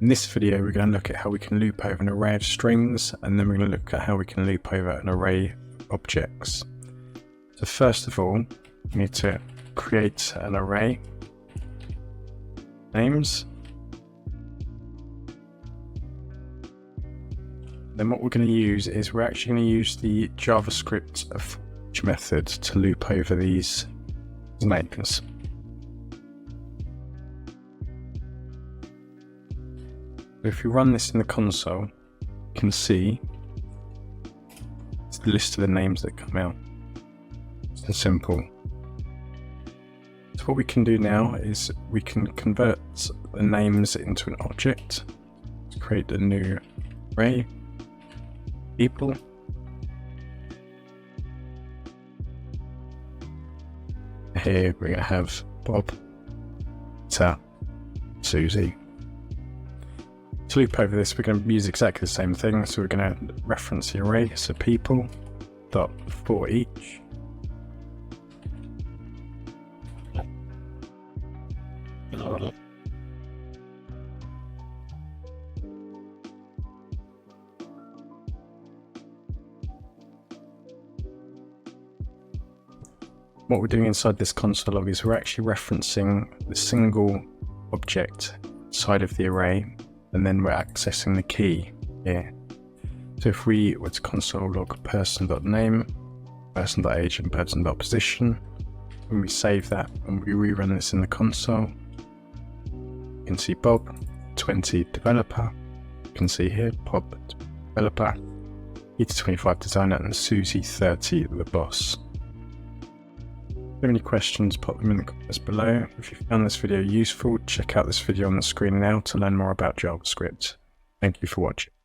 In this video, we're going to look at how we can loop over an array of strings, and then we're going to look at how we can loop over an array of objects. So first of all, we need to create an array names. Then what we're going to use is we're actually going to use the JavaScript method to loop over these names. If you run this in the console, you can see it's the list of the names that come out. It's simple. So what we can do now is we can convert the names into an object to create a new array. People. Here we're going to have Bob, Peter, Susie. To loop over this, we're going to use exactly the same thing. So we're going to reference the array, so people dot for each. What we're doing inside this console log is we're actually referencing the single object inside of the array, and then we're accessing the key here. So if we were to console log person.name, person.age, and person.position, when we save that and we rerun this in the console, you can see Bob 20 developer, you can see here Bob developer, Peter 25 designer, and Susie 30 the boss. If you have any questions, pop them in the comments below. If you found this video useful, check out this video on the screen now to learn more about JavaScript. Thank you for watching.